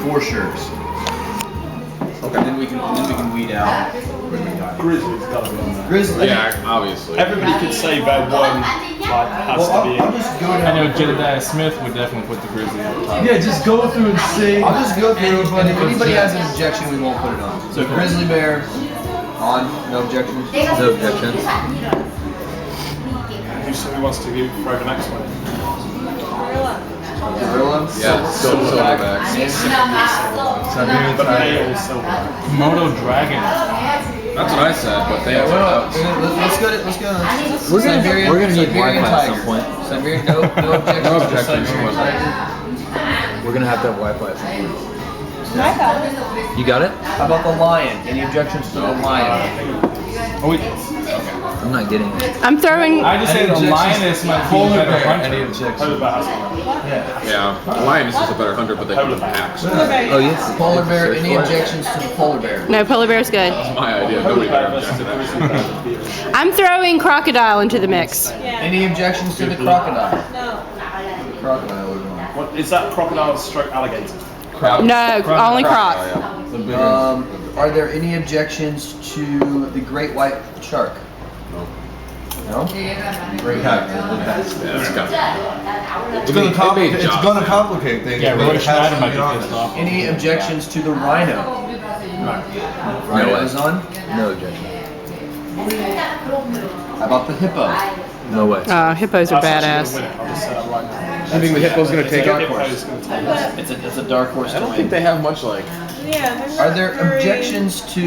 for sures. Okay. And then we can weed out. Grizzly's gotta be on there. Grizzly. Yeah, obviously. Everybody could say their one has Well, to be. I'll just go I down. know Jedediah Smith would definitely put the Grizzly on top. Yeah, just go through and say. I'll just go through, and if anybody has an objection, we won't put it on. So grizzly bear, on, no objections? No objections. Who wants to give for the next one? Gorilla? Yeah, silverback. Siberian But they tiger. all silver. Moto Dragon. That's what I said, but they have Let's go. Siberian, we're gonna need Siberian Wi-Fi at some tiger. point. Siberian, no objections. No to objections. Siberian tiger. We're gonna have to have Wi-Fi at some point. You got it? How about the lion? Any objections to the lion? Oh, wait. I'm not getting it. I'm throwing. I just say the Lioness might be a Polar better bear. Any hunter. objections? Polar bear has to be. Yeah, Lioness is a better hunter, but they have packs. That's Oh yes. Polar bear. Any objections to the polar bear? No, polar bear's good. my idea. Nobody ever objected actually. I'm throwing crocodile into the mix. Any objections to the crocodile? No. Crocodile is on. What is that? Crocodile stroke alligator. No, only croc. Are there any objections to the great white shark? No. Great white. It's gonna complicate things. Yeah, but Roy it has Schneider to might be be honest. pissed off. Any objections to the rhino? Rhino is on. No objection. How about the hippo? No way. Hippos are That's badass. actually gonna win it. I'll just say that right now. You think the hippo's gonna take dark it? horse. Hippo's gonna take it. It's a dark horse I to don't think win. they have much like. Are there objections to?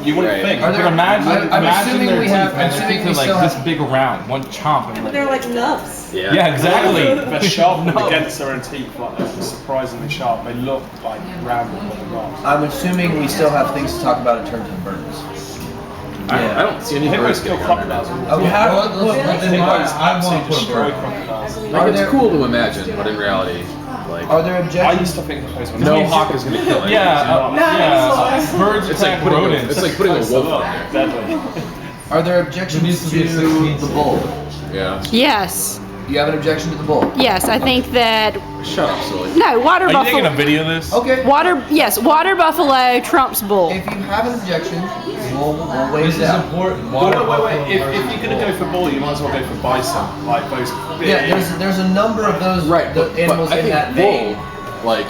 You wouldn't think. Are there? But imagine, I'm imagine assuming their we teeth, have. man. I'm Their assuming teeth we are still like this have. big around, one chomp. And But they're like nubs. yeah, exactly. They're sharp against their own teeth, like they're surprisingly sharp. They look like round, but they're not. I'm assuming we still have things to talk about in terms of birds. I don't see any Hippos birds kill getting under there. crocodiles. Okay. Have- well, look, let's- then I Hippos want absolutely to put a destroy bird. crocodiles. Like, it's cool to imagine, but in reality, like, Are there I objections? used to think hippos were no hawk is gonna kill it. Yeah, birds It's like attack putting a, rodents. it's like putting a wolf on there. deadly. Are there There objections needs to to be a 16 the bull? Yeah. Yes. You have an objection to the bull? Yes, I think that. Shut up, silly. No, water Are you taking a buffalo. video of this? Okay. Yes, water buffalo trumps bull. If you have an objection, we'll weigh This it is out. important. Wait, Water wait, buffalo wait. If versus you're gonna go for bull, you might as well go for bison. Like those big. Yeah, there's a number of those Right, the but animals I in think that bull, vein. like,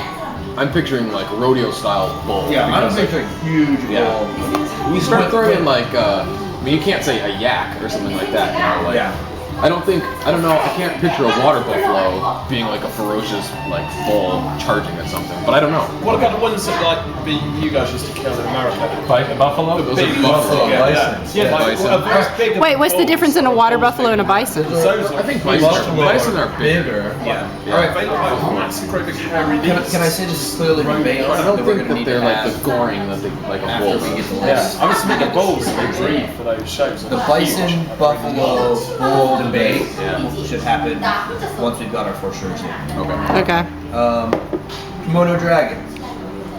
I'm picturing like rodeo style bull. Yeah, I'm because, like, picturing huge yeah. bull. when you start throwing in like, I mean, you can't say a yak or something like that. You know, like, Yeah. I don't know. I can't picture a water buffalo being like a ferocious like bull charging at something. But I don't know. What about the ones that like you guys used to kill in America? Buffalo? Those are Big buffalo. yeah, bison. yeah, like, Bison. well, those bigger Wait, what's the bulls, difference in a water bulls buffalo and a bison? Those I think Buffalo bison are bigger. bigger. Yeah. Yeah. All right. They look like massive, great big hairy Can beasts. I say this is clearly debate I that don't we're think going to that need they're to like have the goring that they like a after bull. we get the Yeah, list. I was thinking the bulls they breed for those shows. The bison, buffalo, bull debate Yeah. should happen once we've got our for sure here. Okay. Okay. Kimono dragon.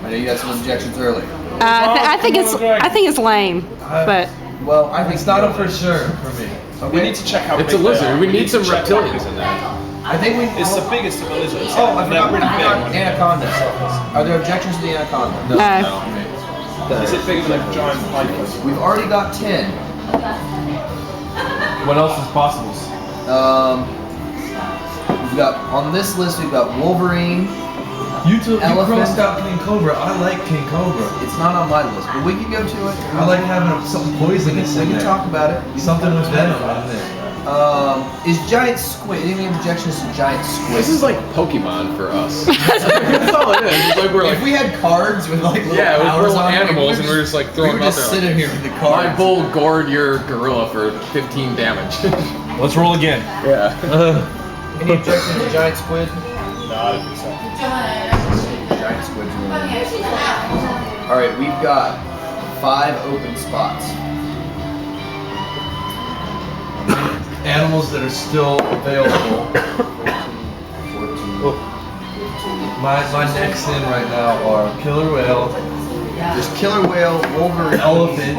I know you had some objections earlier. I think it's lame, but Well, I think It's not a for sure for me. Okay. We need to check how It's a big they lizard. are. We need to some check reptilians in there. I think we. It's the biggest of the lizards. Oh, I They're forgot. really big. Anaconda. Are there objections to the anaconda? no. Is it bigger than a giant python? We've already got 10. What else is possible? We've got on this list. We've got Wolverine. You Elephant. crossed out King Cobra. I like King Cobra. It's not on my list, but we can go to it. I like having something poisonous We in can there. talk about it. Something with venom in there. Is giant squid? Any objections to giant squid? This is like Pokemon for us. That's all it is. It's like we're like, If we had cards with like little yeah, with powers little on it, animals, and we're just like we throwing were them out just there. sitting Like, here with the my cards. bull gored your gorilla for 15 damage. Let's roll again. Yeah. Any objections to giant squid? No, I don't think so. Giant squid's ruling. All right, we've got 5 open spots. Animals that are still available. 14. My next in right now are killer whale, There's killer whale, Wolverine, elephant,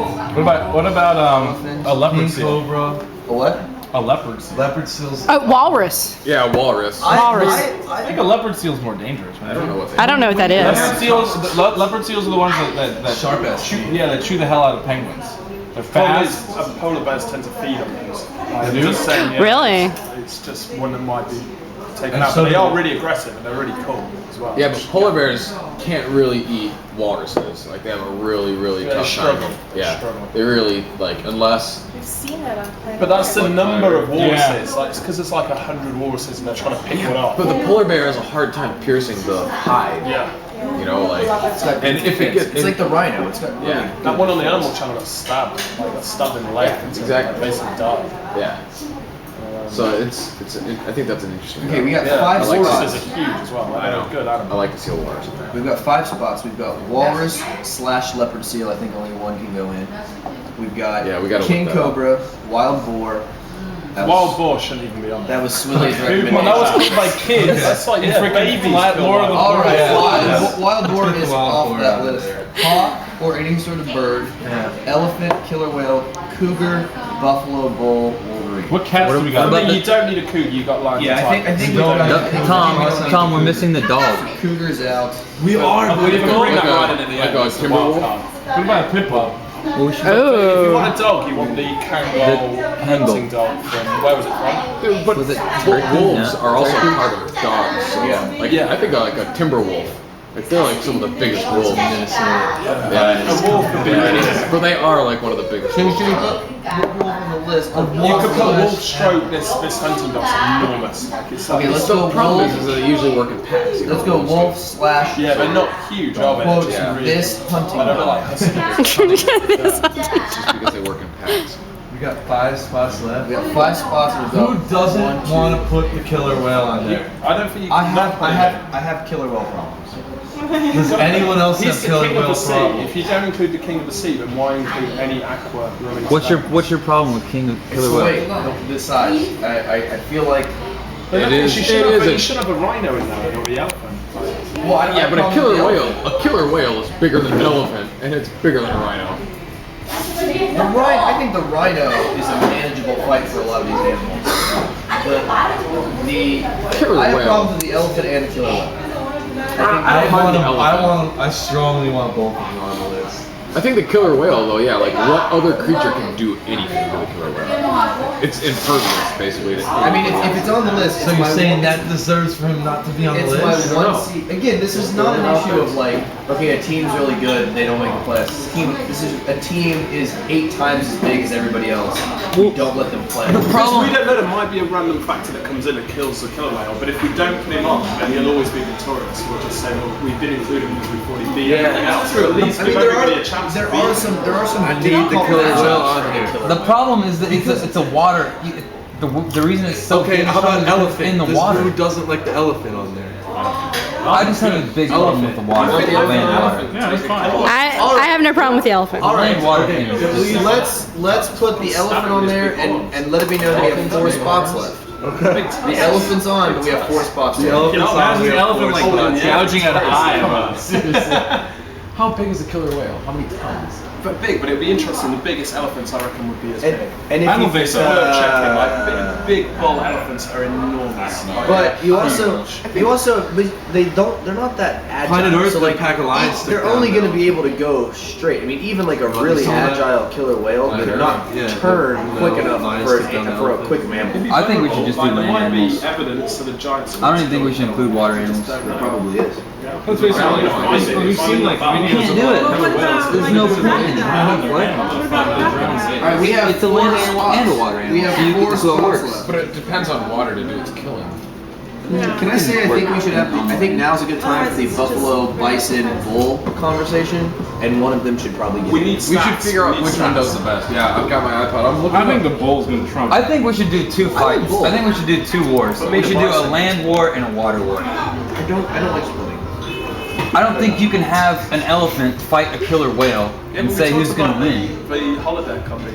What about a leopard king seal? cobra, a what? A leopard seal. Leopard seals. Oh, walrus. Yeah, walrus. Walrus. I think a leopard seal is more dangerous, man. I don't know what they I don't know what that Leopard is. seals, leopard seals are the ones that Sharp ass chew, teeth. yeah, that chew the hell out of penguins. They're fast. Polar bears tend to feed on those. They do? Just saying, yeah, Really? It's just one that might be taken And out. so But they do- are really aggressive and they're really cool as well. Yeah, but polar bears can't really eat walruses. Like they have a really, really Yeah, they tough struggle. time. They Yeah, struggle. they really like unless. We've seen that on Planet But that's the Earth. number of walruses. Yeah. Like, it's because it's like 100 walruses and they're trying to pick one up. But the polar bear has a hard time piercing the hide. Yeah. You know, like and if it gets It's like the rhino. It's got yeah, That one on the Animal Channel got stabbed. Like got stabbed in the leg. Yeah, and exactly. Basically died. yeah. So I think that's an interesting. Okay, we got Yeah, five I like walruses spots. are huge as well. Like, I know. they're good I animals. like to see walrus in there. We've got 5 spots. We've got walrus / leopard seal. I think only one can go in. We've got Yeah, we gotta king look that up. cobra, wild boar. That Wild was, boar shouldn't even be on there. that was Swilly's Well, recommendation. that was killed by kids. That's like, in yeah, freaking babies flat kill Lord of the All right, Yeah. wild boar Took the is wild off boar that out of list. there. Hawk or any sort of bird. Yeah. Elephant, killer whale, cougar, buffalo, bull, wolverine. What cats do we got? What about You don't need a cougar. You got lions. Yeah, and I think tigers. we've got. I think Tom, we're missing the dog. Cougar's out. We are. We can bring that Like a- right into the like end. a It's the timber wild wolf? card. What about a pit bull? Well, we should- If you Oh. want a dog, you want the kangaroo hunting dog from where was it from? But Was it wolves No. are also part of dogs. So Yeah. Like I think like a timber wolf. Like they're like some of the biggest wolves. Yeah. A wolf would be But they are like one of the biggest. Should we put wolf on the list? You could put wolf stroke this hunting dog's enormous. Like it's like Okay, let's The go problem wolf. is that they usually work in packs. You know, Let's go wolves do. wolf / yeah, they're not huge, are they? quote Just really- this hunting I don't dog. like huskies. Just because they work in packs. We got 5 spots left. We have 5 spots. We've got Who doesn't 1, 2. want to put the killer whale on there? I don't think you I can have, not put I it have, in. I have killer whale problems. Does anyone else He's have the killer king of whale the sea. problems? If you don't include the king of the sea, then why include any aqua related What's your problem with King of It's Killer the Whale? weight, the size. I feel like. It is- You it should, is a- you should have a rhino in there or the elephant. Well, I don't Yeah, have but a problem killer with the whale, a killer whale is bigger than an elephant, and it's bigger than a rhino. elephant. The rhino, I think the rhino is a manageable fight for a lot of these animals. The Killer I have whale. problems with the elephant and the killer whale. I strongly want both of them on the list. I think the killer whale, though, yeah, like what other creature can do anything to the killer whale? It's impervious, basically. I mean, if it's on the list, So it's you're my saying one- that deserves for him not to be on the It's list? my No. one seed. Again, this is not an issue of like, okay, a team's really good, they don't make the playoffs. A team is 8 times as big as everybody else. We don't let them play. Because we don't know, there might be a random factor that comes in and kills the killer whale, but if we don't put him on, then he'll always be victorious. We'll just say, well, we did include him because we thought he'd beat everything else. At least I mean, give there everybody are a chance there to beat are him. some I need the difficult killer matchups whale for on here. killer The whale. problem is that it's a water. The reason it's so Okay, big how about is because elephant? it's in the Who water? doesn't like the elephant on there? I just have a big problem with the water. Elephant. Land water. Yeah, that's fine. I have no problem with the elephant. Land water okay. thing. Let's put the elephant on there and let it be known that we have 4 spots left. Okay. The elephant's on, but we have 4 spots The left. elephant's on Imagine the there. elephant like gouging an eye of us. How big is a killer whale? How many tons? But big, but it'd be interesting. The biggest elephants, I reckon, would be as big. And if I don't you, think so. Worth checking. Like big bull elephants are enormous. but you also, but they're not that agile. Planet Earth, so the like, pack of lions they're took down only going to now. be able to go straight. I mean, even like a really saw that? agile killer whale, Planet they're Earth, not yeah, turn the quick enough lions for, took down the for a elephant. quick mammal. I think we should just do Like, there land might be animals. evidence to the giants. I don't even think we should include water animals. There probably is. Let's face it, we've seen like videos Can't do it. There's no point in it. All right, we have It's a 4 land animal spots. and a water animal. We have So you 4 can- so it spots works. left. But it depends on water to do its killing. Can I say I think we should have? I think now's a good time for the buffalo, bison, bull conversation, and one of them should probably get. We it. need We should stats. figure out We need which one stats. does the best. Yeah, I've got my iPod. I'm looking. I think up. the bull's gonna trump. I think we should do 2 fights. bull. I think we should do 2 wars. But We maybe should do a bison. land war and a water war. I don't like splitting. I don't think you can have an elephant fight a killer whale Yeah, and but we say talked who's gonna about win. The holiday company.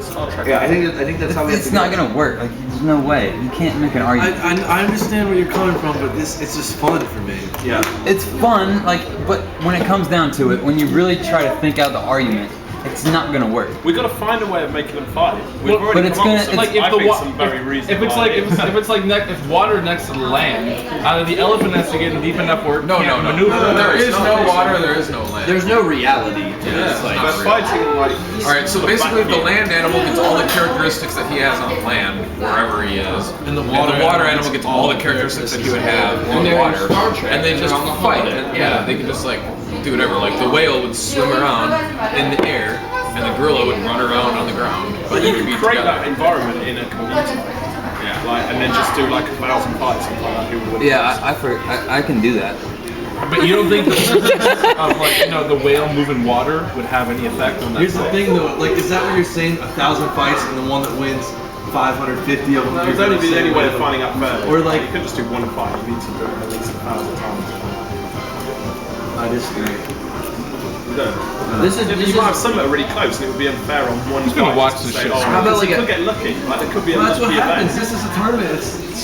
Star Trek. Yeah, I think that's how we. It's not gonna work. Like, there's no way. You can't make an argument. I understand where you're coming from, but it's just fun for me. Yeah. It's fun, like, but when it comes down to it, when you really try to think out the argument, it's not gonna work. We got to find a way of making them fight. We've Well, already but it's come up gonna- with some, Like if I the think, wa- some very if reasonable it's like ideas. if it's like if water next to the land, either the elephant has to get in deep enough where it No, can't no, no. maneuver. There is no water. There is no land. There's no reality to Yeah, this. it's Like, not They're real. fighting like. All right, so basically the land animal gets all the characteristics that he has on land, wherever he is. And the water animal gets all the characteristics that he would have on the water. And they just fight. And, yeah, they can just like do whatever. Like the whale would swim around in the air, and the gorilla would run around on the ground. But they you could can be create together. that environment in a computer. Yeah. Like, and then just do like 1,000 fights and like who would. Yeah, I can do that. But you don't think the presence of like the whale moving water would have any effect on that? Here's the fight? thing though, like, is that what you're saying? 1,000 fights and the one that wins 550 of them? There's only been any way of finding out fairly. Or like, you could just do one fight. You need to do it at least 1,000 times. I disagree. This is. You might have some that are really close, and it would be unfair on one. Who's gonna fight watch to this say, shit? Oh, How about because like you a- could get lucky. Like there could be a Well, that's what lucky happens. event. This is a tournament. It's